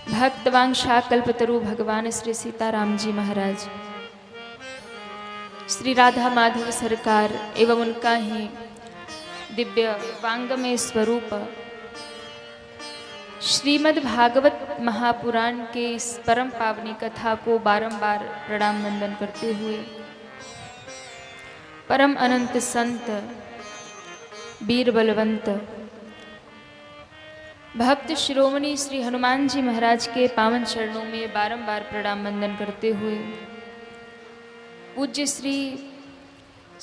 भक्तवांशा कल्पतरु भगवान श्री सीताराम जी महाराज, श्री राधा माधव सरकार एवं उनका ही दिव्य वांगमय स्वरूप श्रीमद् भागवत महापुराण के इस परम पावनी कथा को बारंबार प्रणाम वंदन करते हुए परम अनंत संत वीर बलवंत भक्त शिरोमणि श्री हनुमान जी महाराज के पावन चरणों में बारंबार प्रणाम वंदन करते हुए पूज्य श्री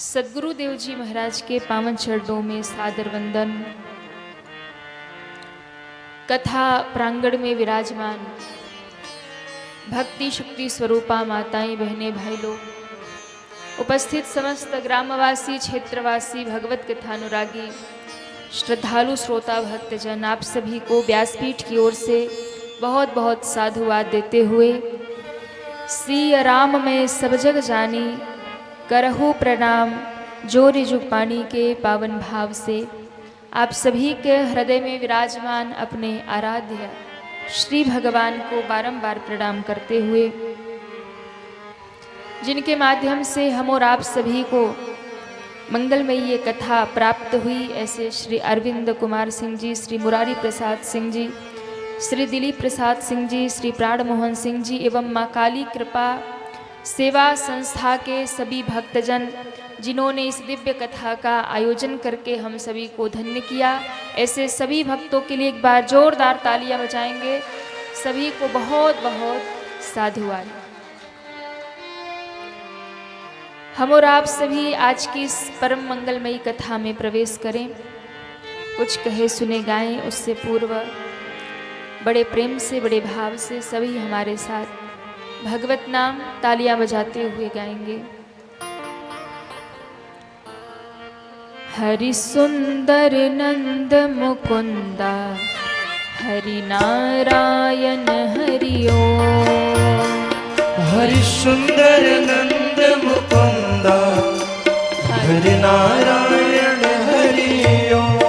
सद्गुरुदेव जी महाराज के पावन चरणों में सादर वंदन। कथा प्रांगण में विराजमान भक्ति शक्ति स्वरूपा माताएं बहनें भाई लोग, उपस्थित समस्त ग्रामवासी क्षेत्रवासी भगवत कथानुरागी श्रद्धालु श्रोता भक्तजन, आप सभी को व्यासपीठ की ओर से बहुत बहुत साधुवाद देते हुए श्री राम में सब जग जानी करहु प्रणाम जोरि जुग पानी के पावन भाव से आप सभी के हृदय में विराजमान अपने आराध्य श्री भगवान को बारंबार प्रणाम करते हुए, जिनके माध्यम से हम और आप सभी को मंगलमयी ये कथा प्राप्त हुई, ऐसे श्री अरविंद कुमार सिंह जी, श्री मुरारी प्रसाद सिंह जी, श्री दिलीप प्रसाद सिंह जी, श्री प्राण मोहन सिंह जी एवं माँ काली कृपा सेवा संस्था के सभी भक्तजन जिन्होंने इस दिव्य कथा का आयोजन करके हम सभी को धन्य किया, ऐसे सभी भक्तों के लिए एक बार जोरदार तालियां बजाएंगे। सभी को बहुत बहुत साधुवाद। हम और आप सभी आज की इस परम मंगलमयी कथा में प्रवेश करें। कुछ कहे सुने गाएं, उससे पूर्व बड़े प्रेम से बड़े भाव से सभी हमारे साथ भगवत नाम तालियां बजाते हुए गाएंगे। हरि सुंदर नंद मुकुंदा हरि नारायण हरि ओम। हरि सुंदर नंद मुकुंदा हरि नारायण हरि ओम।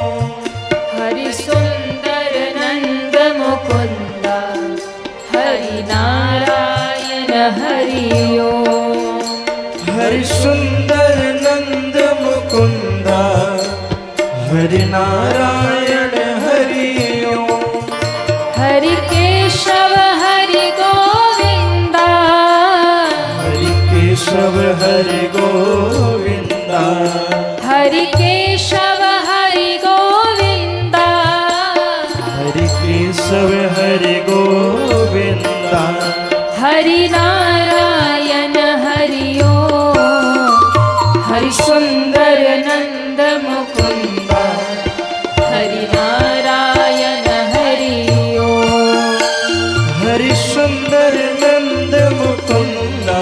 हरि सुंदर नंद मुकुंदा हरि नारायण हरि ओम। हरि सुंदर नंद मुकुंदा हरि नारायण हरि ओम। हरि केशव हरि गोविंदा हरि केशव हरि गोविंदा। हरि केशव हरि गोविंदा। हरि केशव हरि गोविंदा। हरि नारायण हरि ओम। हरि सुंदर नंद मुकुंदा हरि नारायण हरि ओम। हरि सुंदर नंद मुकुंदा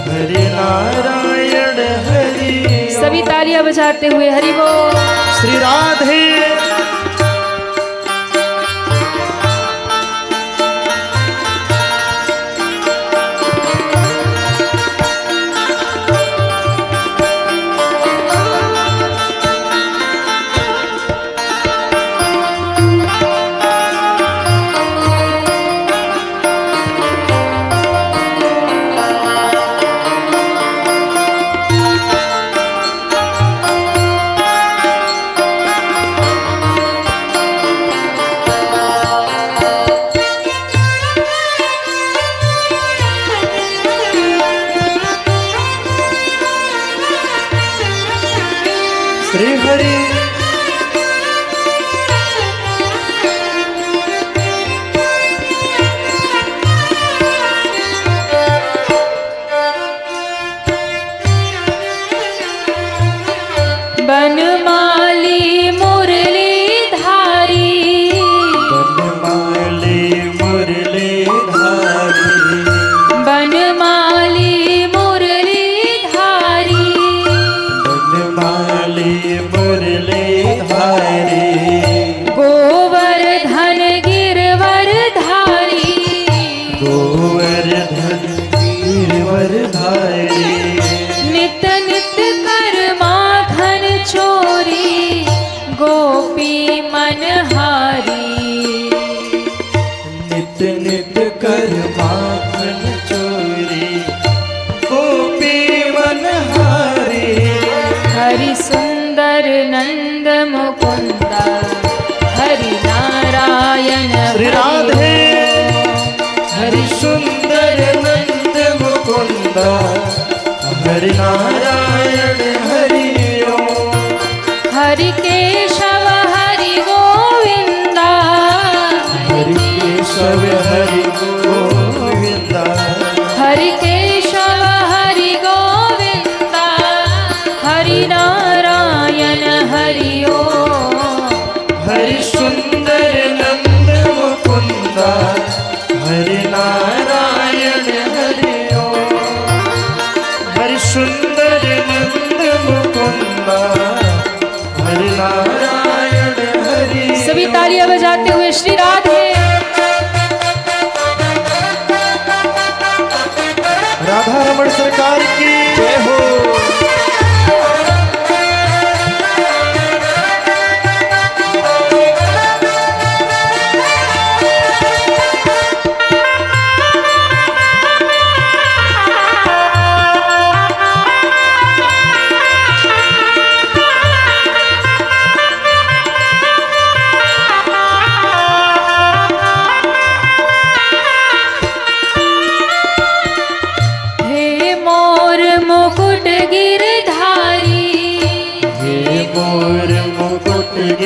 हरि नारायण हरि। सभी तालियां बजाते हुए हरि बोल। श्री राधे।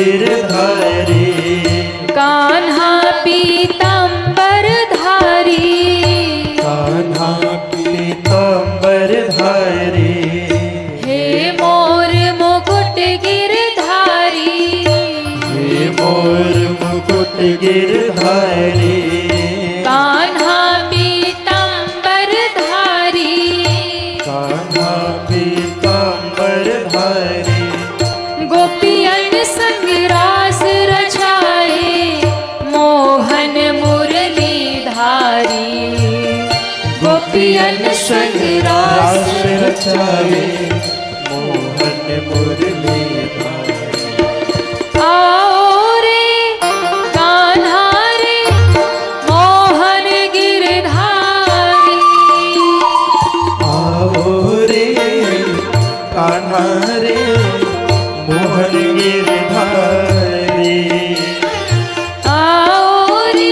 गिरधारी कान्हा पीतांबर धारी कान्हा पीतांबर धारी हे मोर मुकुट गिरधारी हे मोर मुकुट गिरधारी कान्हा पीतांबर धारी कान्हा पीतांबर धारी गोपियन संग रास रचाए मोहन मुरली धारी गोपियन संग रास रास रचाए मोहन मुरली धारी आओ रे कान्हा रे मोहन गिरधारी आओ रे कान्हा रे मोहन गिरधारी आओ रे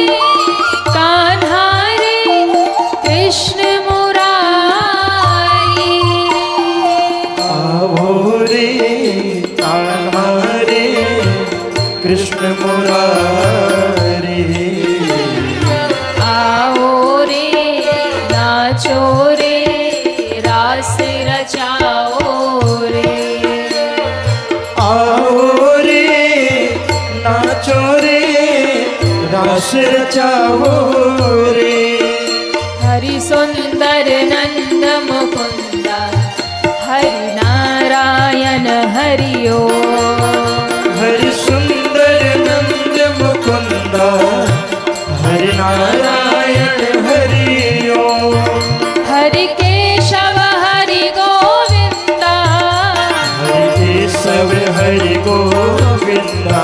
कान्हा रे कृष्ण मुरारी आओ रे कान्हा रे कृष्ण मुरारी आओ रे नाचो रे रास रचाओ रे आओ रे नाचो रे रास रचाओ रे हरि सुंदर नंद मुकुंद हरि नारायण हरिओ हरि सुंदर नंद मुकुंद हरि नारायण हरि ओम हरि केशव हरि गोविंदा हरि केशव हरि गोविंदा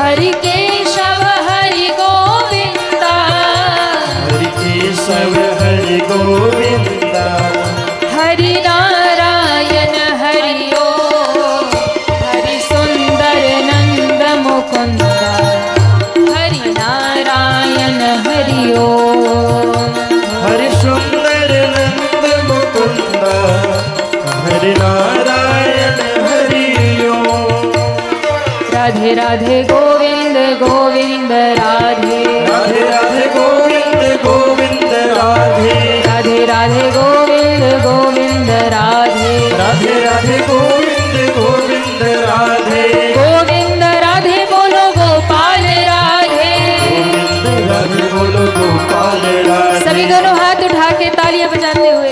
हरि केशव हरि गोविंदा हरि केशव हरि गोविंदा हरि नारायण हरिओ हरि सुंदर नंद मुकुंद हरि नारायण हरिओ हरि सुंदर नंद मुकुंद हरि नारायण हरि ओम राधे राधे गोविंद गोविंद राधे राधे राधे गोविंद गोविंद राधे राधे राधे गोविंद गोविंद राधे राधे राधे गोविंद गोविंद राधे गोविंद राधे बोलो गोपाल राधे गोविंद राधे बोलो गोपाल राधे सभी दोनों हाथ उठा के तालियां बजाते हुए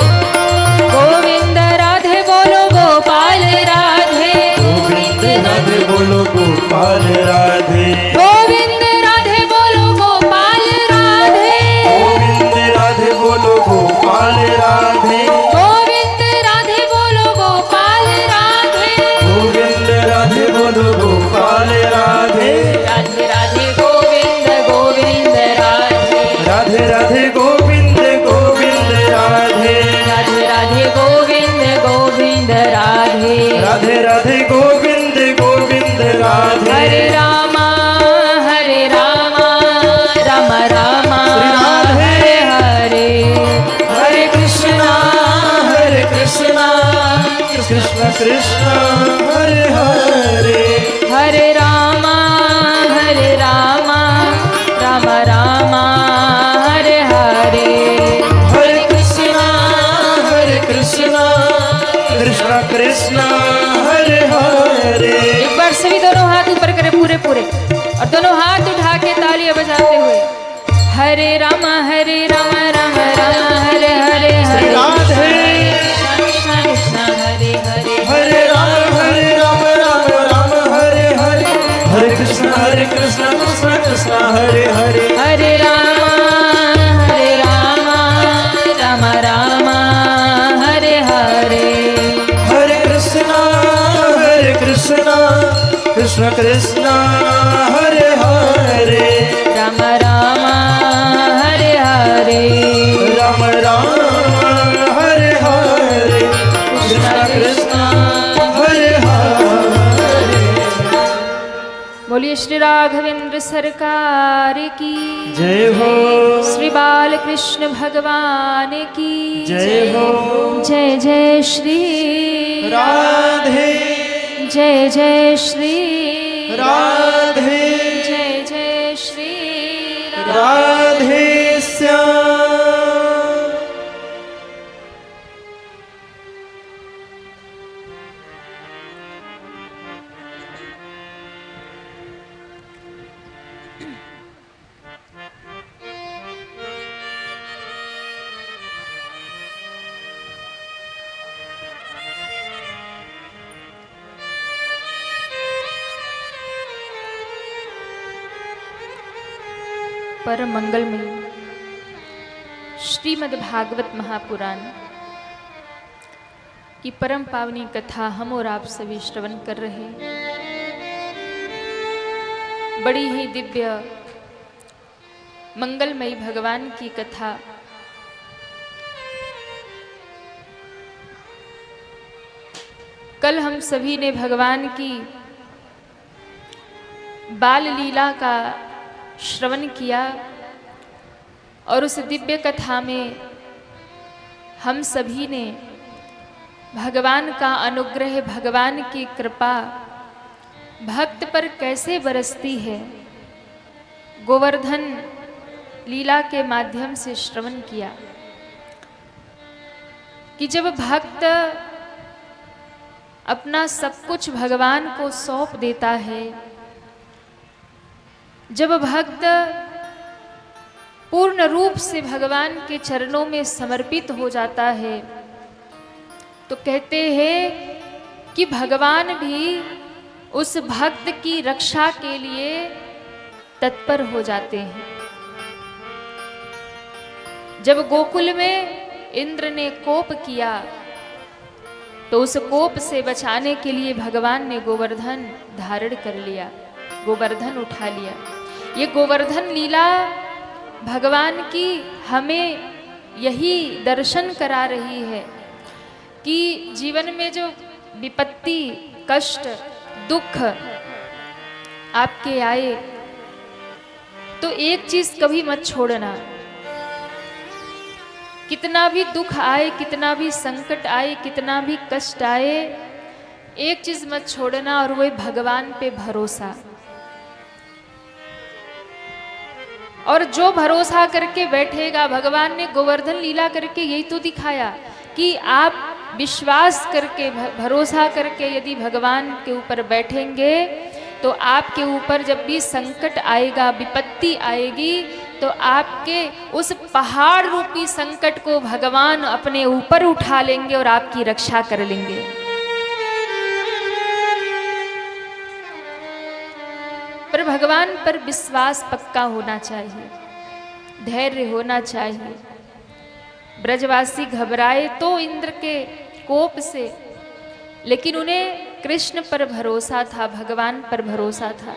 गोविंद राधे बोलो गोपाल राधे गोविंद राधे बोलो गोपाल राधे गोविंद राधे बोलो गोपाल राधे गोविंद राधे बोलो गोपाल राधे गोविंद राधे बोलो गोपाल राधे गोविंद राधे बोलो गोपाल राधे राधे राधे गोविंद गोविंद राधे राधे राधे गोविंद गोविंद राधे राधे राधे गोविंद गोविंद राधे राधे राधे गोविंद गोविंद राधे हरे रामा राम रामा श्री राधे हरे हरे हरे कृष्णा कृष्ण कृष्ण हरे हरे हरे रामा राम रामा हरे हरे हरे कृष्णा कृष्ण कृष्ण हरे हरे एक बार सभी दोनों हाथ ऊपर करें पूरे पूरे और दोनों हाथ उठा के तालियां बजाते हुए हरे राम राम राम हरे हरे हरे राधे कृष्ण कृष्ण हरे हरे हरे राम राम राम हरे हरे हरे कृष्ण कृष्ण कृष्ण हरे हरे हरे राम राम राम हरे हरे हरे कृष्ण कृष्ण कृष्ण हरे हरे राम राम हरे हरे राम राम हरे हरे कृष्ण कृष्ण हरे हरे बोलिए श्री राघवेंद्र सरकार की जय हो श्री बाल कृष्ण भगवान की जय हो जय जय श्री राधे जय जय श्री राधे जय जय श्री राम। राधे श्याम। परम मंगलमयी श्रीमद् भागवत महापुराण की परम पावनी कथा हम और आप सभी श्रवण कर रहे हैं। बड़ी ही दिव्य मंगलमयी भगवान की कथा। कल हम सभी ने भगवान की बाल लीला का श्रवण किया और उस दिव्य कथा में हम सभी ने भगवान का अनुग्रह, भगवान की कृपा भक्त पर कैसे बरसती है, गोवर्धन लीला के माध्यम से श्रवण किया कि जब भक्त अपना सब कुछ भगवान को सौंप देता है, जब भक्त पूर्ण रूप से भगवान के चरणों में समर्पित हो जाता है, तो कहते हैं कि भगवान भी उस भक्त की रक्षा के लिए तत्पर हो जाते हैं। जब गोकुल में इंद्र ने कोप किया तो उस कोप से बचाने के लिए भगवान ने गोवर्धन धारण कर लिया, गोवर्धन उठा लिया। ये गोवर्धन लीला भगवान की हमें यही दर्शन करा रही है कि जीवन में जो विपत्ति, कष्ट, दुख आपके आए तो एक चीज कभी मत छोड़ना। कितना भी दुख आए, कितना भी संकट आए, कितना भी कष्ट आए, एक चीज मत छोड़ना और वो भगवान पे भरोसा। और जो भरोसा करके बैठेगा, भगवान ने गोवर्धन लीला करके यही तो दिखाया कि आप विश्वास करके, भरोसा करके यदि भगवान के ऊपर बैठेंगे तो आपके ऊपर जब भी संकट आएगा, विपत्ति आएगी, तो आपके उस पहाड़ रूपी संकट को भगवान अपने ऊपर उठा लेंगे और आपकी रक्षा कर लेंगे। पर भगवान पर विश्वास पक्का होना चाहिए, धैर्य होना चाहिए। ब्रजवासी घबराए तो इंद्र के कोप से, लेकिन उन्हें कृष्ण पर भरोसा था, भगवान पर भरोसा था।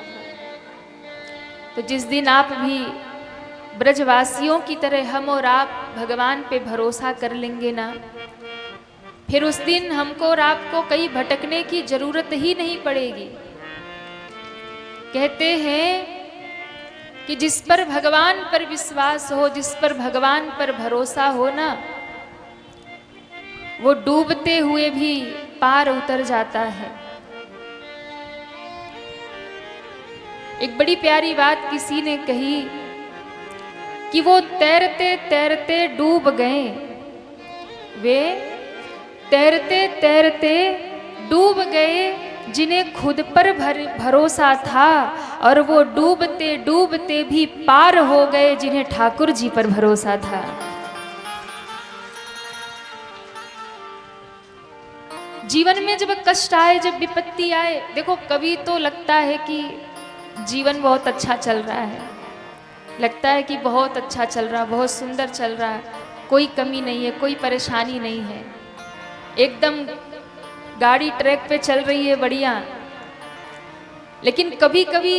तो जिस दिन आप भी ब्रजवासियों की तरह हम और आप भगवान पे भरोसा कर लेंगे ना, फिर उस दिन हमको और आपको कहीं भटकने की जरूरत ही नहीं पड़ेगी। कहते हैं कि जिस पर भगवान पर विश्वास हो, जिस पर भगवान पर भरोसा हो ना, वो डूबते हुए भी पार उतर जाता है। एक बड़ी प्यारी बात किसी ने कही कि वो तैरते तैरते डूब गए, वे तैरते तैरते डूब गए जिन्हें खुद पर भरोसा था, और वो डूबते डूबते भी पार हो गए जिन्हें ठाकुर जी पर भरोसा था। जीवन में जब कष्ट आए, जब विपत्ति आए, देखो कभी तो लगता है कि जीवन बहुत अच्छा चल रहा है, लगता है कि बहुत अच्छा चल रहा, बहुत सुंदर चल रहा है, कोई कमी नहीं है, कोई परेशानी नहीं है, एकदम गाड़ी ट्रैक पे चल रही है बढ़िया। लेकिन कभी कभी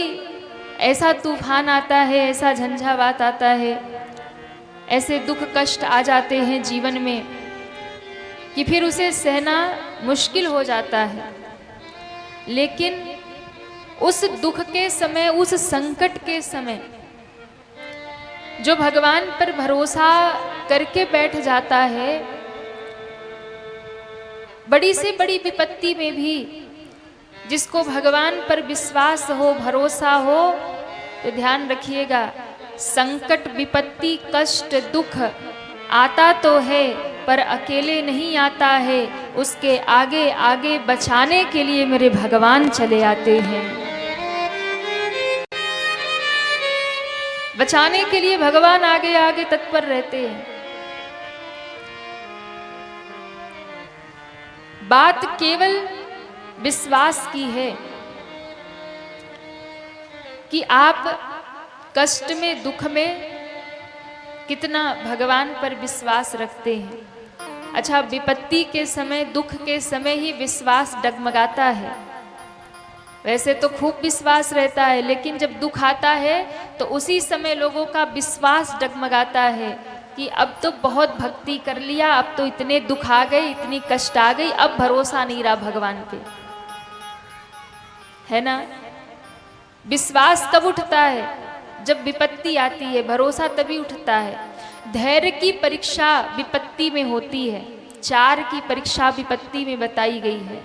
ऐसा तूफान आता है, ऐसा झंझावात आता है, ऐसे दुख कष्ट आ जाते हैं जीवन में कि फिर उसे सहना मुश्किल हो जाता है। लेकिन उस दुख के समय, उस संकट के समय जो भगवान पर भरोसा करके बैठ जाता है, बड़ी से बड़ी विपत्ति में भी जिसको भगवान पर विश्वास हो, भरोसा हो, तो ध्यान रखिएगा, संकट, विपत्ति, कष्ट, दुख आता तो है पर अकेले नहीं आता है, उसके आगे आगे बचाने के लिए मेरे भगवान चले आते हैं। बचाने के लिए भगवान आगे आगे तत्पर रहते हैं। बात केवल विश्वास की है कि आप कष्ट में, दुख में कितना भगवान पर विश्वास रखते हैं। अच्छा, विपत्ति के समय, दुख के समय ही विश्वास डगमगाता है। वैसे तो खूब विश्वास रहता है, लेकिन जब दुख आता है तो उसी समय लोगों का विश्वास डगमगाता है कि अब तो बहुत भक्ति कर लिया, अब तो इतने दुख आ गए, इतनी कष्ट आ गई, अब भरोसा नहीं रहा भगवान पे, है ना। विश्वास तब उठता है जब विपत्ति आती है, भरोसा तभी उठता है। धैर्य की परीक्षा विपत्ति में होती है, 4 की परीक्षा विपत्ति में बताई गई है।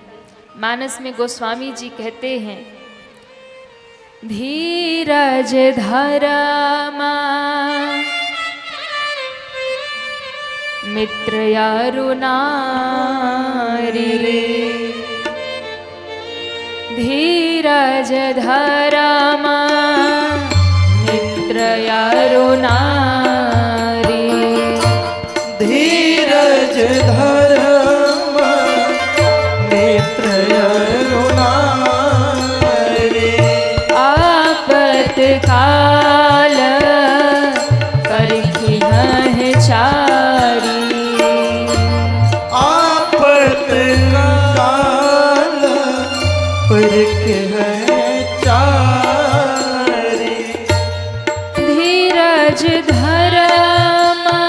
मानस में गोस्वामी जी कहते हैं, धीरज धरमा मित्र यारु नारी रे, धीरज धरमा मित्र यारु नारी, धीरज धरमा मित्र यारु नारी, आपत काल करखी है चारी, आपत काल परख है चारी, धीरज धरमा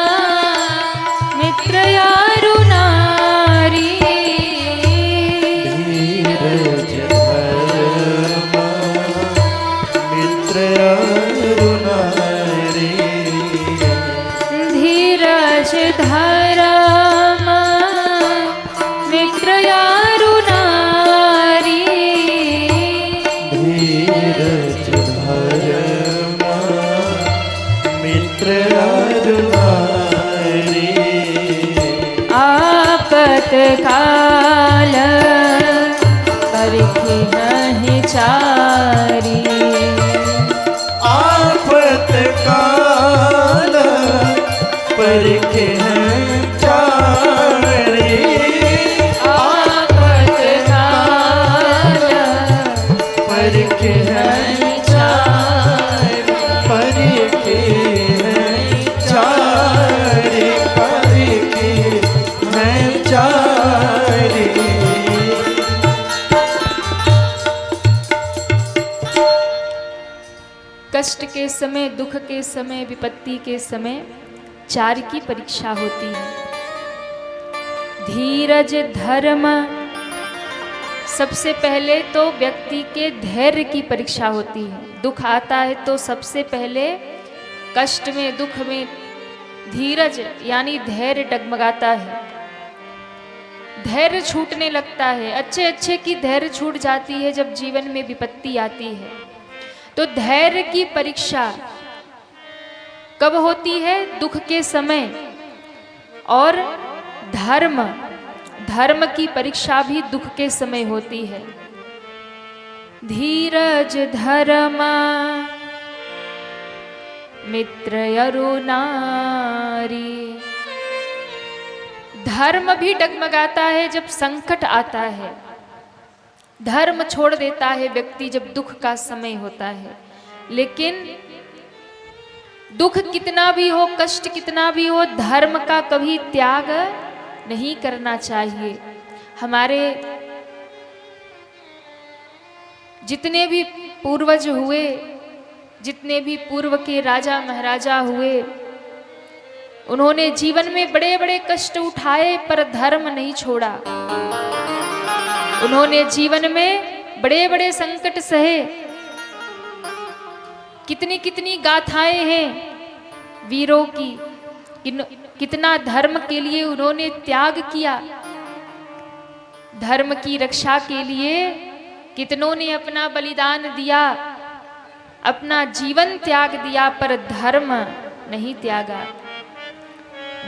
मित्र यारु नारी, धीरज धरमा मित्र यारु नारी, धीरज धरमा मित्र यारु नारी, धीरज धरमा मित्र यारु नारी, आपत काल करखी है चारी, आपत काल परख है चारी, आपत काल परख है चारी, परख है चारी, परख है चारी। कष्ट के समय, दुख के समय, विपत्ति के समय 4 की परीक्षा होती है। धीरज धर्म, सबसे पहले तो व्यक्ति के धैर्य की परीक्षा होती है। दुख आता है तो सबसे पहले कष्ट में, दुख में धीरज यानी धैर्य डगमगाता है, धैर्य छूटने लगता है। अच्छे अच्छे की धैर्य छूट जाती है जब जीवन में विपत्ति आती है। तो धैर्य की परीक्षा कब होती है? दुख के समय। और धर्म, धर्म की परीक्षा भी दुख के समय होती है। धीरज धर्मा मित्र यरु नारी, धर्म भी डगमगाता है जब संकट आता है। धर्म छोड़ देता है व्यक्ति जब दुख का समय होता है। लेकिन दुख कितना भी हो, कष्ट कितना भी हो, धर्म का कभी त्याग नहीं करना चाहिए। हमारे जितने भी पूर्वज हुए, जितने भी पूर्व के राजा महाराजा हुए, उन्होंने जीवन में बड़े बड़े कष्ट उठाए पर धर्म नहीं छोड़ा। उन्होंने जीवन में बड़े बड़े संकट सहे। कितनी कितनी गाथाएं हैं वीरों की, कितना धर्म के लिए उन्होंने त्याग किया। धर्म की रक्षा के लिए कितनों ने अपना बलिदान दिया, अपना जीवन त्याग दिया, पर धर्म नहीं त्यागा।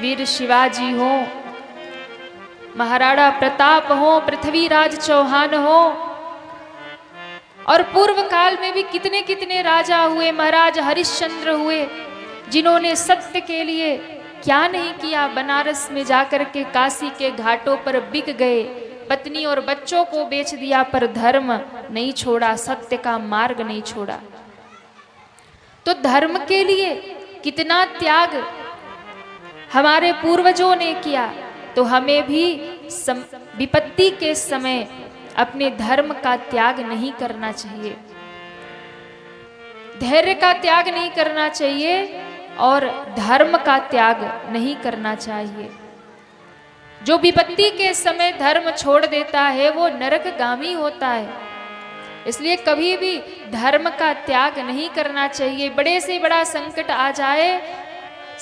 वीर शिवाजी हो, महाराणा प्रताप हो, पृथ्वीराज चौहान हो, और पूर्व काल में भी कितने कितने राजा हुए, महाराज हरिश्चंद्र हुए, जिन्होंने सत्य के लिए क्या नहीं किया। बनारस में जाकर के काशी के घाटों पर बिक गए, पत्नी और बच्चों को बेच दिया, पर धर्म नहीं छोड़ा, सत्य का मार्ग नहीं छोड़ा। तो धर्म के लिए कितना त्याग हमारे पूर्वजों ने किया, तो हमें भी विपत्ति के समय अपने धर्म का त्याग नहीं करना चाहिए, धैर्य का त्याग नहीं करना चाहिए, और धर्म का त्याग नहीं करना चाहिए। जो विपत्ति के समय धर्म छोड़ देता है वो नरकगामी होता है। इसलिए कभी भी धर्म का त्याग नहीं करना चाहिए। बड़े से बड़ा संकट आ जाए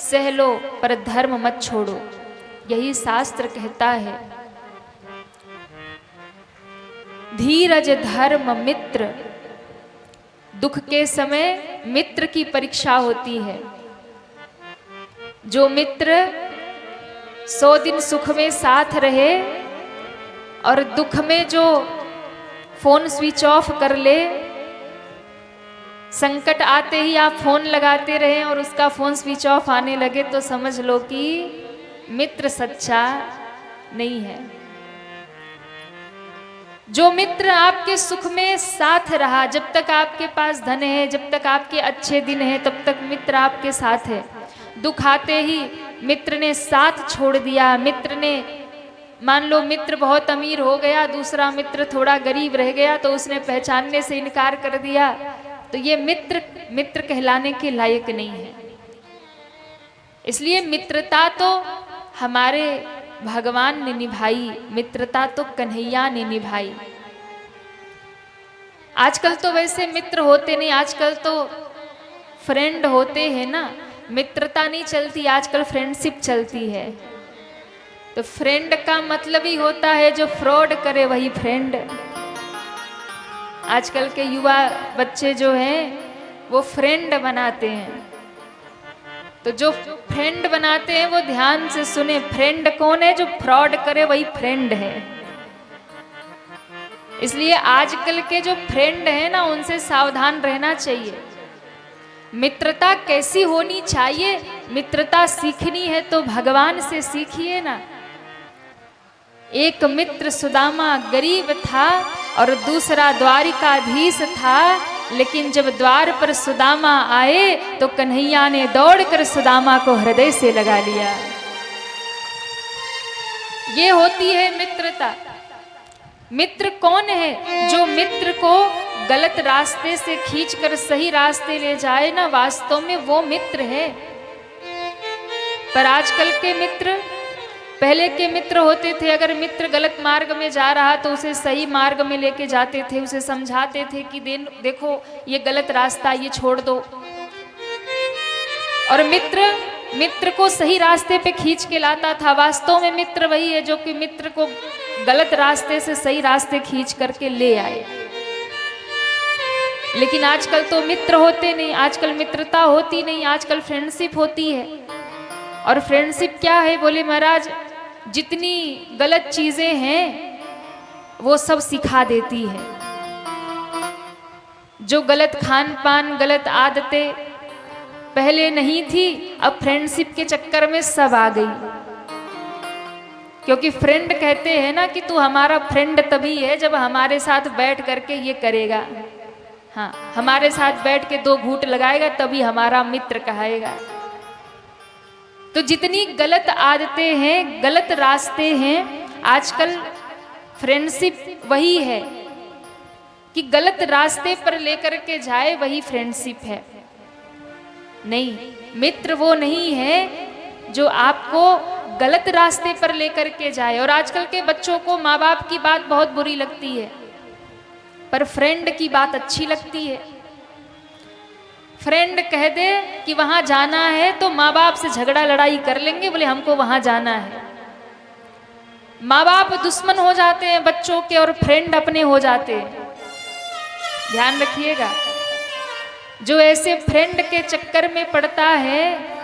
सह लो, पर धर्म मत छोड़ो, यही शास्त्र कहता है। धीरज धर्म मित्र, दुख के समय मित्र की परीक्षा होती है। जो मित्र 100 दिन सुख में साथ रहे और दुख में जो फोन स्विच ऑफ कर ले, संकट आते ही आप फोन लगाते रहे और उसका फोन स्विच ऑफ आने लगे, तो समझ लो कि मित्र सच्चा नहीं है। जो मित्र आपके सुख में साथ रहा, जब तक आपके पास धन है, जब तक आपके अच्छे दिन है, तब तक मित्र आपके साथ है। दुख आते ही मित्र ने साथ छोड़ दिया, मित्र ने, मान लो मित्र बहुत अमीर हो गया, दूसरा मित्र थोड़ा गरीब रह गया, तो उसने पहचानने से इनकार कर दिया, तो ये मित्र कहलाने के लायक नहीं है। इसलिए मित्रता तो हमारे भगवान ने निभाई, मित्रता तो कन्हैया ने निभाई। आजकल तो वैसे मित्र होते नहीं, आजकल तो फ्रेंड होते हैं ना, मित्रता नहीं चलती, आजकल फ्रेंडशिप चलती है। तो फ्रेंड का मतलब ही होता है जो फ्रॉड करे वही फ्रेंड। आजकल के युवा बच्चे जो हैं वो फ्रेंड बनाते हैं। तो जो फ्रेंड बनाते हैं वो ध्यान से सुने, फ्रेंड कौन है? जो फ्रॉड करे वही फ्रेंड है। इसलिए आजकल के जो फ्रेंड हैं ना, उनसे सावधान रहना चाहिए। मित्रता कैसी होनी चाहिए? मित्रता सीखनी है तो भगवान से सीखिए ना। एक मित्र सुदामा गरीब था और दूसरा द्वारिकाधीश था, लेकिन जब द्वार पर सुदामा आए तो कन्हैया ने दौड़कर सुदामा को हृदय से लगा लिया। ये होती है मित्रता। मित्र कौन है? जो मित्र को गलत रास्ते से खींचकर सही रास्ते ले जाए ना, वास्तव में वो मित्र है। पर आजकल के मित्र, पहले के मित्र होते थे, अगर मित्र गलत मार्ग में जा रहा तो उसे सही मार्ग में लेके जाते थे, उसे समझाते थे कि देखो ये गलत रास्ता, ये छोड़ दो। और मित्र को सही रास्ते पे खींच के लाता था। वास्तव में मित्र वही है जो कि मित्र को गलत रास्ते से सही रास्ते खींच करके ले आए। लेकिन आजकल तो मित्र होते नहीं, आजकल मित्रता होती नहीं, आजकल फ्रेंडशिप होती है। और फ्रेंडशिप क्या है? बोले महाराज, जितनी गलत चीजें हैं वो सब सिखा देती है। जो गलत खान पान, गलत आदतें पहले नहीं थी, अब फ्रेंडशिप के चक्कर में सब आ गई। क्योंकि फ्रेंड कहते हैं ना कि तू हमारा फ्रेंड तभी है जब हमारे साथ बैठ करके ये करेगा, हाँ, हमारे साथ बैठ के 2 घूंट लगाएगा, तभी हमारा मित्र कहेगा। तो जितनी गलत आदतें हैं, गलत रास्ते हैं, आजकल फ्रेंडशिप वही है कि गलत रास्ते पर लेकर के जाए, वही फ्रेंडशिप है। नहीं, मित्र वो नहीं है जो आपको गलत रास्ते पर लेकर के जाए। और आजकल के बच्चों को माँ बाप की बात बहुत बुरी लगती है, पर फ्रेंड की बात अच्छी लगती है। फ्रेंड कह दे कि वहां जाना है तो माँ बाप से झगड़ा लड़ाई कर लेंगे, बोले हमको वहां जाना है। माँ बाप दुश्मन हो जाते हैं बच्चों के और फ्रेंड अपने हो जाते हैं। ध्यान रखिएगा, जो ऐसे फ्रेंड के चक्कर में पड़ता है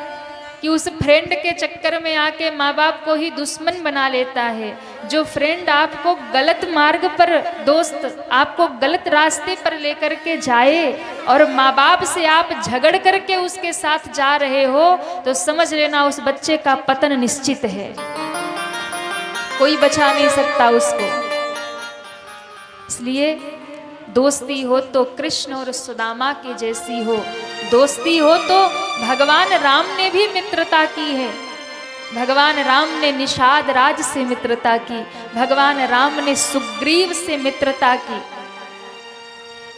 कि उस फ्रेंड के चक्कर में आके माँ बाप को ही दुश्मन बना लेता है, जो फ्रेंड आपको गलत मार्ग पर, दोस्त आपको गलत रास्ते पर लेकर के जाए और माँ बाप से आप झगड़ करके उसके साथ जा रहे हो, तो समझ लेना उस बच्चे का पतन निश्चित है, कोई बचा नहीं सकता उसको। इसलिए दोस्ती हो तो कृष्ण और सुदामा की जैसी हो, दोस्ती हो तो भगवान राम ने भी मित्रता की है। भगवान राम ने निषाद राज से मित्रता की, भगवान राम ने सुग्रीव से मित्रता की,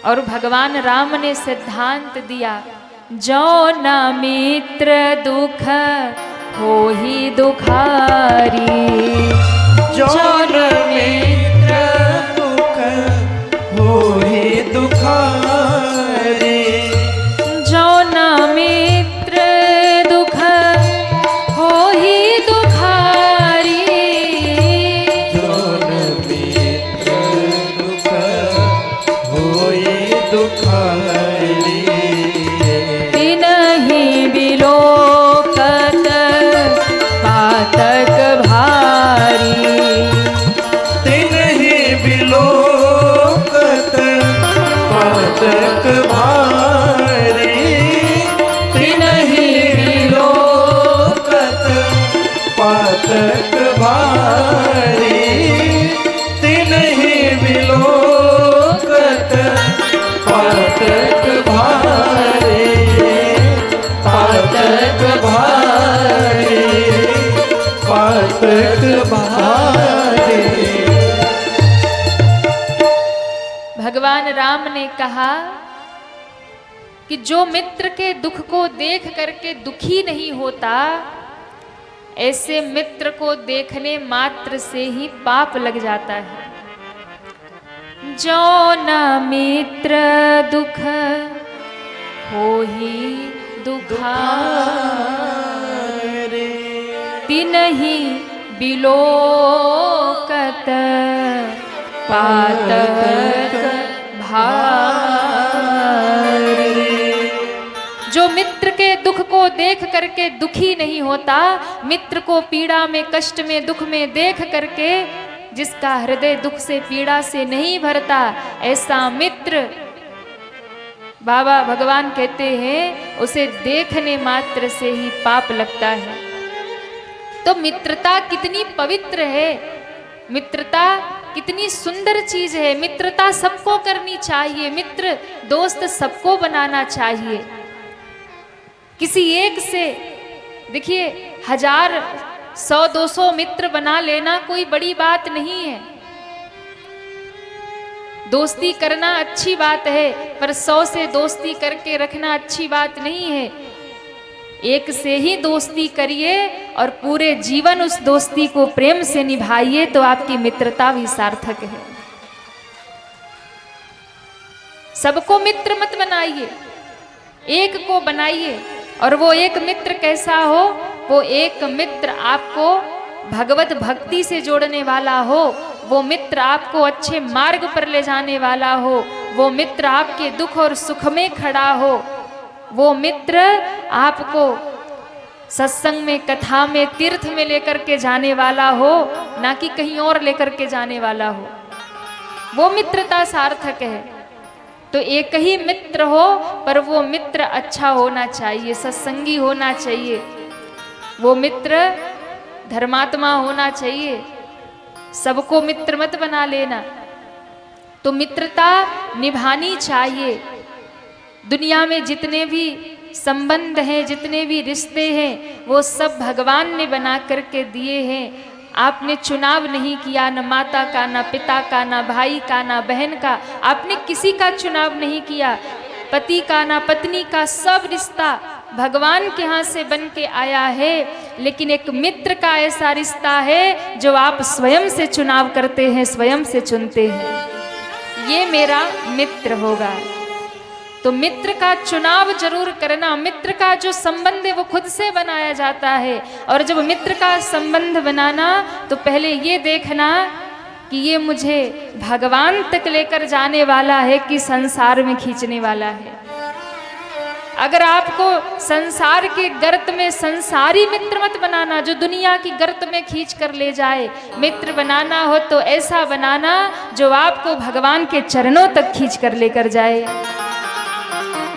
और भगवान राम ने सिद्धांत दिया, जो न मित्र दुख हो ही दुखारी, जो न मित्र दुख हो ही दुखारी, जो न मित्र दुख हो ही दुखारी, जो न मित्र दुख हो ही दुखारी, तिनहि बिलोकत पातक भारी, तिनहि बिलोकत पातक भारी, तिनहि बिलोकत पातक भारी, तिनहि बिलोकत पातक भारी, पातक भारी, पातक भारी। भगवान राम ने कहा कि जो मित्र के दुख को देख करके दुखी नहीं होता, ऐसे मित्र को देखने मात्र से ही पाप लग जाता है। जो न मित्र दुख हो ही दुखारी, तिनहि बिलोकत पातक भारी। जो मित्र के दुख को देख करके दुखी नहीं होता, मित्र को पीड़ा में, कष्ट में, दुख में देख करके जिसका हृदय दुख से, पीड़ा से नहीं भरता, ऐसा मित्र बाबा भगवान कहते हैं उसे देखने मात्र से ही पाप लगता है। तो मित्रता कितनी पवित्र है, मित्रता कितनी सुंदर चीज है। मित्रता सबको करनी चाहिए, मित्र दोस्त सबको बनाना चाहिए। किसी एक से देखिए 1000, 100, 200 मित्र बना लेना कोई बड़ी बात नहीं है। दोस्ती करना अच्छी बात है, पर 100 से दोस्ती करके रखना अच्छी बात नहीं है। एक से ही दोस्ती करिए और पूरे जीवन उस दोस्ती को प्रेम से निभाइए, तो आपकी मित्रता भी सार्थक है। सबको मित्र मत बनाइए, एक को बनाइए। और वो एक मित्र कैसा हो? वो एक मित्र आपको भगवत भक्ति से जोड़ने वाला हो, वो मित्र आपको अच्छे मार्ग पर ले जाने वाला हो, वो मित्र आपके दुख और सुख में खड़ा हो, वो मित्र आपको सत्संग में, कथा में, तीर्थ में लेकर के जाने वाला हो, ना कि कहीं और लेकर के जाने वाला हो। वो मित्रता सार्थक है। तो एक ही मित्र हो, पर वो मित्र अच्छा होना चाहिए, सत्संगी होना चाहिए, वो मित्र धर्मात्मा होना चाहिए। सबको मित्र मत बना लेना। तो मित्रता निभानी चाहिए। दुनिया में जितने भी संबंध हैं, जितने भी रिश्ते हैं, वो सब भगवान ने बना करके दिए हैं। आपने चुनाव नहीं किया, न माता का, न पिता का, न भाई का, न बहन का, आपने किसी का चुनाव नहीं किया। पति का, न पत्नी का, सब रिश्ता भगवान के यहाँ से बन के आया है। लेकिन एक मित्र का ऐसा रिश्ता है जो आप स्वयं से चुनाव करते हैं, स्वयं से चुनते हैं, ये मेरा मित्र होगा। तो मित्र का चुनाव जरूर करना। मित्र का जो संबंध है वो खुद से बनाया जाता है। और जब मित्र का संबंध बनाना, तो पहले ये देखना कि ये मुझे भगवान तक लेकर जाने वाला है कि संसार में खींचने वाला है। अगर आपको संसार के गर्त में संसारी मित्र मत बनाना, जो दुनिया की गर्त में खींच कर ले जाए। मित्र बनाना हो तो ऐसा बनाना जो आपको भगवान के चरणों तक खींच कर लेकर जाए,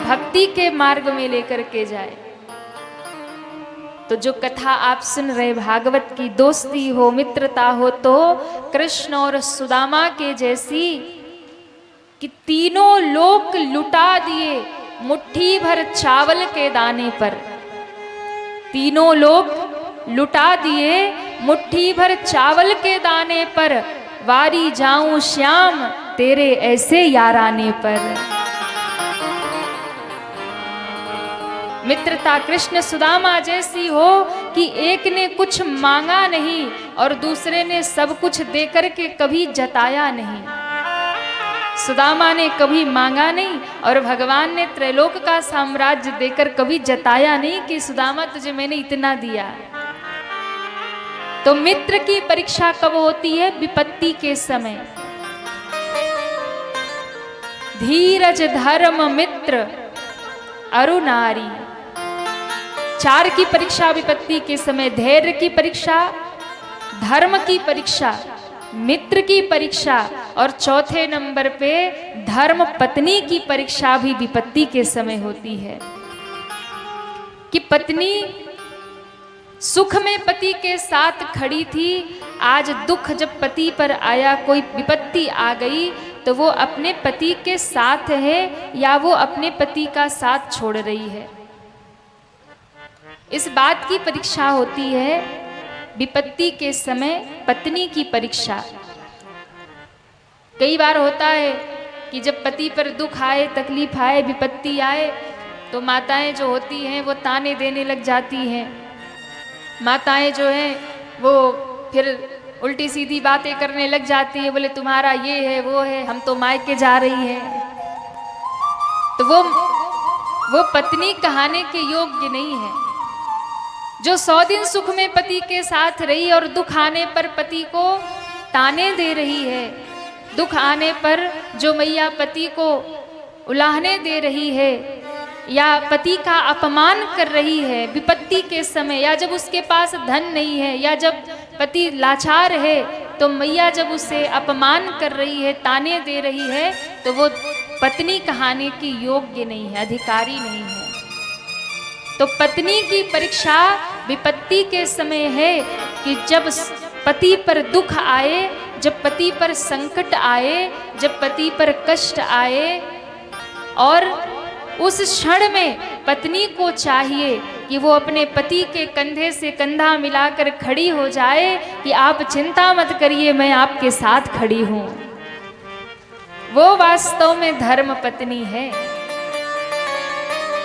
भक्ति के मार्ग में लेकर के जाए। तो जो कथा आप सुन रहे भागवत की, दोस्ती हो, मित्रता हो, तो कृष्ण और सुदामा के जैसी कि तीनों लोक लुटा दिए मुट्ठी भर चावल के दाने पर। तीनों लोक लुटा दिए मुट्ठी भर चावल के दाने पर, वारी जाऊं श्याम तेरे ऐसे याराने पर। मित्रता कृष्ण सुदामा जैसी हो कि एक ने कुछ मांगा नहीं और दूसरे ने सब कुछ देकर के कभी जताया नहीं। सुदामा ने कभी मांगा नहीं और भगवान ने त्रैलोक का साम्राज्य देकर कभी जताया नहीं कि सुदामा तुझे मैंने इतना दिया। तो मित्र की परीक्षा कब होती है? विपत्ति के समय। धीरज धर्म मित्र अरु नारी, चार की परीक्षा विपत्ति के समय। धैर्य की परीक्षा, धर्म की परीक्षा, मित्र की परीक्षा और चौथे नंबर पे धर्म पत्नी की परीक्षा भी विपत्ति के समय होती है। कि पत्नी सुख में पति के साथ खड़ी थी, आज दुख जब पति पर आया, कोई विपत्ति आ गई, तो वो अपने पति के साथ है या वो अपने पति का साथ छोड़ रही है। इस बात की परीक्षा होती है विपत्ति के समय पत्नी की परीक्षा। कई बार होता है कि जब पति पर दुख आए, तकलीफ आए, विपत्ति आए, तो माताएं जो होती हैं वो ताने देने लग जाती हैं। माताएं जो हैं वो फिर उल्टी सीधी बातें करने लग जाती है, बोले तुम्हारा ये है वो है, हम तो मायके जा रही हैं। तो वो पत्नी कहाने के योग्य नहीं है। जो 100 दिन सुख में पति के साथ रही और दुख आने पर पति को ताने दे रही है, दुख आने पर जो मैया पति को उलाहने दे रही है या पति का अपमान कर रही है विपत्ति के समय, या जब उसके पास धन नहीं है या जब पति लाचार है, तो मैया जब उसे अपमान कर रही है, ताने दे रही है, तो वो पत्नी कहाने की योग्य नहीं है, अधिकारी नहीं है। तो पत्नी की परीक्षा विपत्ति के समय है कि जब पति पर दुख आए, जब पति पर संकट आए, जब पति पर कष्ट आए, और उस क्षण में पत्नी को चाहिए कि वो अपने पति के कंधे से कंधा मिलाकर खड़ी हो जाए कि आप चिंता मत करिए, मैं आपके साथ खड़ी हूं। वो वास्तव में धर्म पत्नी है,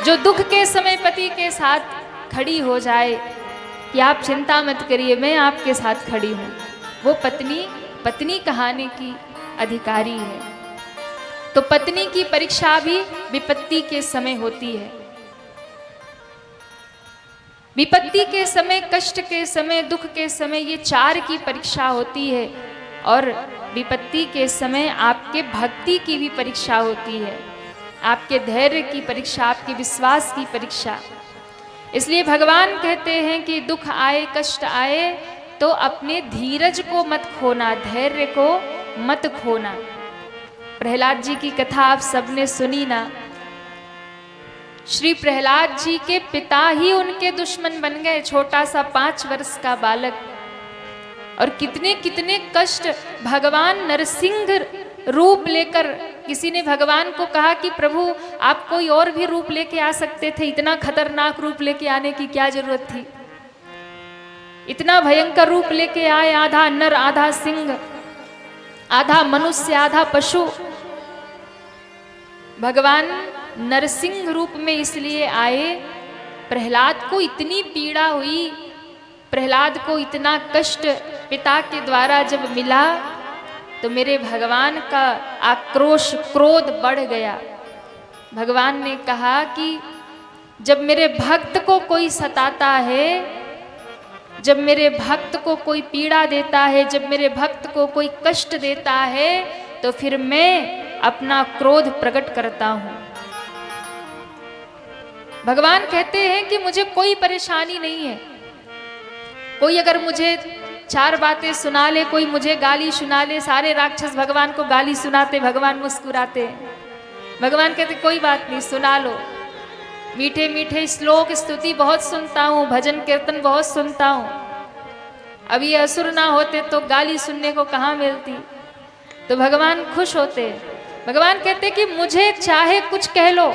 जो दुख के समय पति के साथ खड़ी हो जाए कि आप चिंता मत करिए, मैं आपके साथ खड़ी हूं। वो पत्नी कहाने की अधिकारी है। तो पत्नी की परीक्षा भी विपत्ति के समय होती है। विपत्ति के समय, कष्ट के समय, दुख के समय, ये चार की परीक्षा होती है। और विपत्ति के समय आपके भक्ति की भी परीक्षा होती है, आपके धैर्य की परीक्षा, आपके विश्वास की परीक्षा। इसलिए भगवान कहते हैं कि दुख आए, कष्ट आए तो अपने धीरज को मत खोना, धैर्य को मत खोना। प्रहलाद जी की कथा आप सबने सुनी ना। श्री प्रहलाद जी के पिता ही उनके दुश्मन बन गए, छोटा सा 5 वर्ष का बालक। और कितने कितने कष्ट भगवान नरसिंह रूप लेकर, किसी ने भगवान को कहा कि प्रभु आप कोई और भी रूप लेके आ सकते थे, इतना खतरनाक रूप लेके आने की क्या जरूरत थी। इतना भयंकर रूप लेके आए, आधा नर आधा सिंह, आधा मनुष्य आधा पशु। भगवान नरसिंह रूप में इसलिए आए, प्रहलाद को इतनी पीड़ा हुई, प्रहलाद को इतना कष्ट पिता के द्वारा जब मिला, तो मेरे भगवान का आक्रोश, क्रोध बढ़ गया। भगवान ने कहा कि जब मेरे भक्त को कोई सताता है, जब मेरे भक्त को कोई पीड़ा देता है, जब मेरे भक्त को कोई कष्ट देता है, तो फिर मैं अपना क्रोध प्रकट करता हूं। भगवान कहते हैं कि मुझे कोई परेशानी नहीं है। कोई अगर मुझे 4 बातें सुना ले, कोई मुझे गाली सुना ले, सारे राक्षस भगवान को गाली सुनाते, भगवान मुस्कुराते। भगवान कहते कोई बात नहीं, सुना लो। मीठे मीठे श्लोक स्तुति बहुत सुनता हूँ, भजन कीर्तन बहुत सुनता हूँ। अब ये असुर ना होते तो गाली सुनने को कहाँ मिलती। तो भगवान खुश होते। भगवान कहते कि मुझे चाहे कुछ कह लो,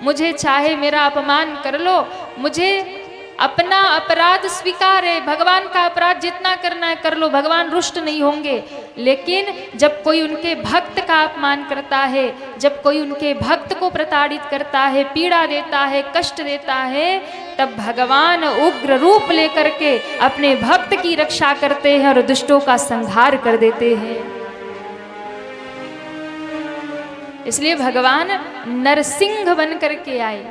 मुझे चाहे मेरा अपमान कर लो, मुझे अपना अपराध स्वीकार है। भगवान का अपराध जितना करना है कर लो, भगवान रुष्ट नहीं होंगे। लेकिन जब कोई उनके भक्त का अपमान करता है, जब कोई उनके भक्त को प्रताड़ित करता है, पीड़ा देता है, कष्ट देता है, तब भगवान उग्र रूप लेकर के अपने भक्त की रक्षा करते हैं और दुष्टों का संहार कर देते हैं। इसलिए भगवान नरसिंह बन करके आए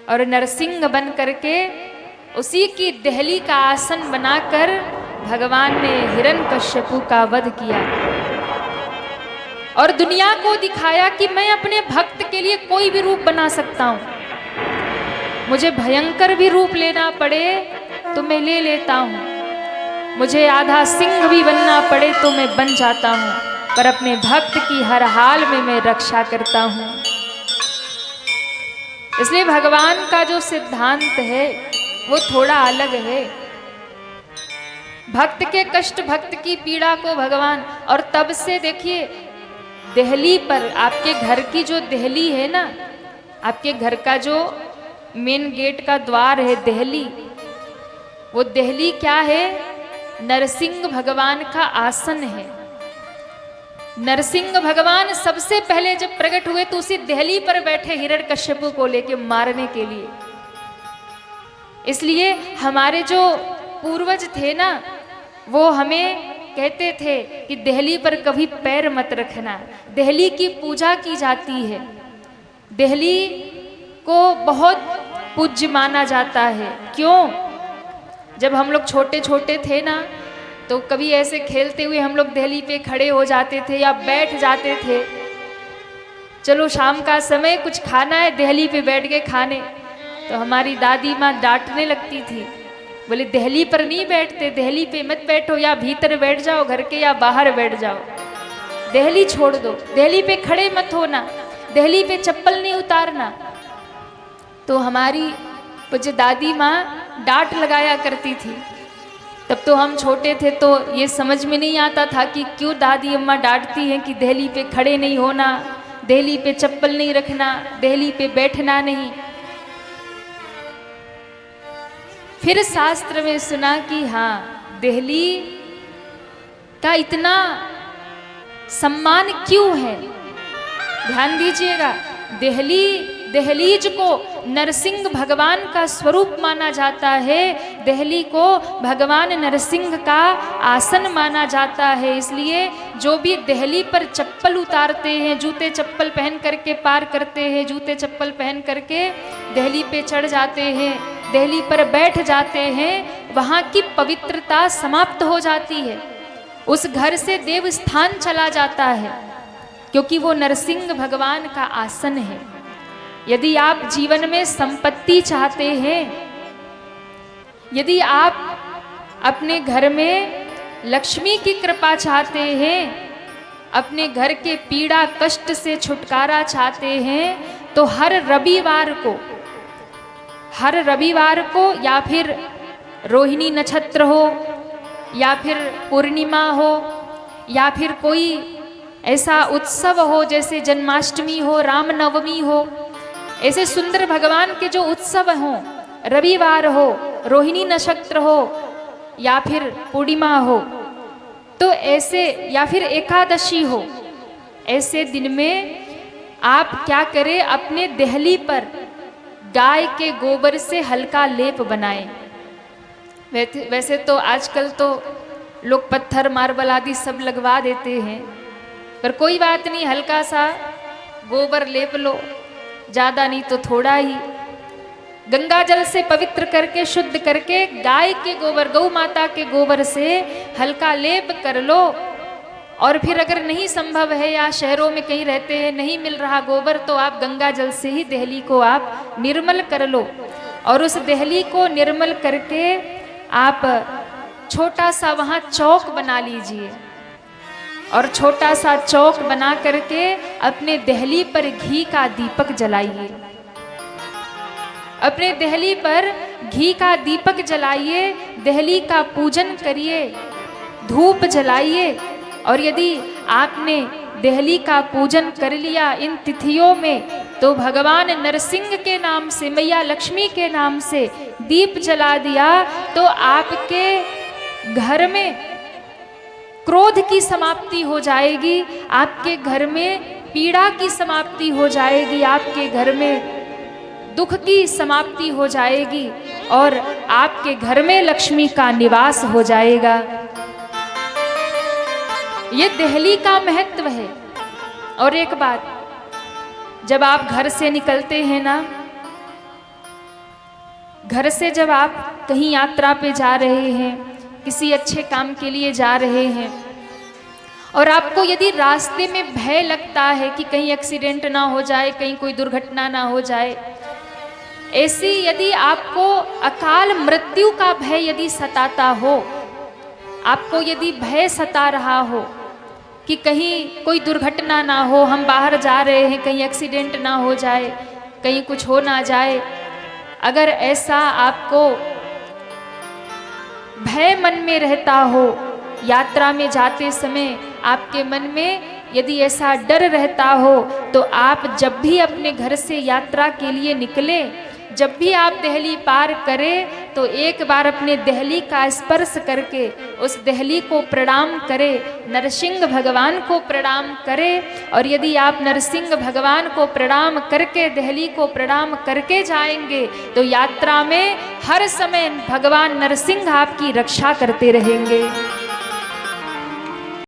और नरसिंह बन करके उसी की देहली का आसन बनाकर भगवान ने हिरण्यकश्यपु का वध किया और दुनिया को दिखाया कि मैं अपने भक्त के लिए कोई भी रूप बना सकता हूं। मुझे भयंकर भी रूप लेना पड़े तो मैं ले लेता हूं, मुझे आधा सिंह भी बनना पड़े तो मैं बन जाता हूं, पर अपने भक्त की हर हाल में मैं रक्षा करता हूं। इसलिए भगवान का जो सिद्धांत है वो थोड़ा अलग है। भक्त के कष्ट, भक्त की पीड़ा को भगवान, और तब से देखिए देहली पर, आपके घर की जो देहली है ना, आपके घर का जो मेन गेट का द्वार है देहली, वो देहली क्या है? नरसिंह भगवान का आसन है। नरसिंह भगवान सबसे पहले जब प्रकट हुए तो उसी देहली पर बैठे हिरण्यकश्यपु को लेके मारने के लिए। इसलिए हमारे जो पूर्वज थे ना, वो हमें कहते थे कि देहली पर कभी पैर मत रखना। देहली की पूजा की जाती है, देहली को बहुत पूज्य माना जाता है। क्यों? जब हम लोग छोटे छोटे थे ना, तो कभी ऐसे खेलते हुए हम लोग देहली पे खड़े हो जाते थे या बैठ जाते थे। चलो शाम का समय कुछ खाना है, देहली पे बैठ के खाने, तो हमारी दादी माँ डांटने लगती थी, बोले देहली पर नहीं बैठते, देहली पे मत बैठो, या भीतर बैठ जाओ घर के या बाहर बैठ जाओ, देहली छोड़ दो, देहली पे खड़े मत होना, देहली पे चप्पल नहीं उतारना। तो हमारी मुझे दादी माँ डांट लगाया करती थी। तब तो हम छोटे थे तो ये समझ में नहीं आता था कि क्यों दादी अम्मा डांटती हैं कि देहली पे खड़े नहीं होना, देहली पे चप्पल नहीं रखना, देहली पे बैठना नहीं। फिर शास्त्र में सुना कि हाँ, देहली का इतना सम्मान क्यों है। ध्यान दीजिएगा, दहलीज को नरसिंह भगवान का स्वरूप माना जाता है, देहली को भगवान नरसिंह का आसन माना जाता है। इसलिए जो भी देहली पर चप्पल उतारते हैं, जूते चप्पल पहन करके पार करते हैं, जूते चप्पल पहन करके देहली पे चढ़ जाते हैं, देहली पर बैठ जाते हैं, वहाँ की पवित्रता समाप्त हो जाती है, उस घर से देव स्थान चला जाता है, क्योंकि वो नरसिंह भगवान का आसन है। यदि आप जीवन में संपत्ति चाहते हैं, यदि आप अपने घर में लक्ष्मी की कृपा चाहते हैं, अपने घर के पीड़ा कष्ट से छुटकारा चाहते हैं, तो हर रविवार को या फिर रोहिणी नक्षत्र हो या फिर पूर्णिमा हो या फिर कोई ऐसा उत्सव हो जैसे जन्माष्टमी हो, रामनवमी हो, ऐसे सुंदर भगवान के जो उत्सव हों, रविवार हो, रोहिणी नक्षत्र हो या फिर पूर्णिमा हो, तो ऐसे या फिर एकादशी हो, ऐसे दिन में आप क्या करें, अपने देहली पर गाय के गोबर से हल्का लेप बनाएं। वैसे तो आजकल तो लोग पत्थर मार्बल आदि सब लगवा देते हैं, पर कोई बात नहीं, हल्का सा गोबर लेप लो, ज़्यादा नहीं तो थोड़ा ही। गंगा जल से पवित्र करके शुद्ध करके गाय के गोबर, गौ माता के गोबर से हल्का लेप कर लो। और फिर अगर नहीं संभव है या शहरों में कहीं रहते हैं नहीं मिल रहा गोबर, तो आप गंगा जल से ही देहली को आप निर्मल कर लो। और उस देहली को निर्मल करके आप छोटा सा वहाँ चौक बना लीजिए, और छोटा सा चौक बना करके अपने देहली पर घी का दीपक जलाइए। अपने देहली पर घी का दीपक जलाइए, देहली का पूजन करिए, धूप जलाइए। और यदि आपने देहली का पूजन कर लिया इन तिथियों में, तो भगवान नरसिंह के नाम से, मैया लक्ष्मी के नाम से दीप जला दिया, तो आपके घर में क्रोध की समाप्ति हो जाएगी, आपके घर में पीड़ा की समाप्ति हो जाएगी, आपके घर में दुख की समाप्ति हो जाएगी, और आपके घर में लक्ष्मी का निवास हो जाएगा। ये देहली का महत्व है। और एक बात, जब आप घर से निकलते हैं ना, घर से जब आप कहीं यात्रा पे जा रहे हैं, किसी अच्छे काम के लिए जा रहे हैं, और आपको यदि रास्ते में भय लगता है कि कहीं एक्सीडेंट ना हो जाए, कहीं कोई दुर्घटना ना हो जाए, ऐसी यदि आपको अकाल मृत्यु का भय यदि सताता हो, आपको यदि भय सता रहा हो कि कहीं कोई दुर्घटना ना हो, हम बाहर जा रहे हैं, कहीं एक्सीडेंट ना हो जाए, कहीं कुछ हो ना जाए, अगर ऐसा आपको भय मन में रहता हो, यात्रा में जाते समय आपके मन में यदि ऐसा डर रहता हो, तो आप जब भी अपने घर से यात्रा के लिए निकले, जब भी आप देहली पार करें, तो एक बार अपने देहली का स्पर्श करके उस देहली को प्रणाम करें, नरसिंह भगवान को प्रणाम करें। और यदि आप नरसिंह भगवान को प्रणाम करके, देहली को प्रणाम करके जाएंगे, तो यात्रा में हर समय भगवान नरसिंह आपकी रक्षा करते रहेंगे।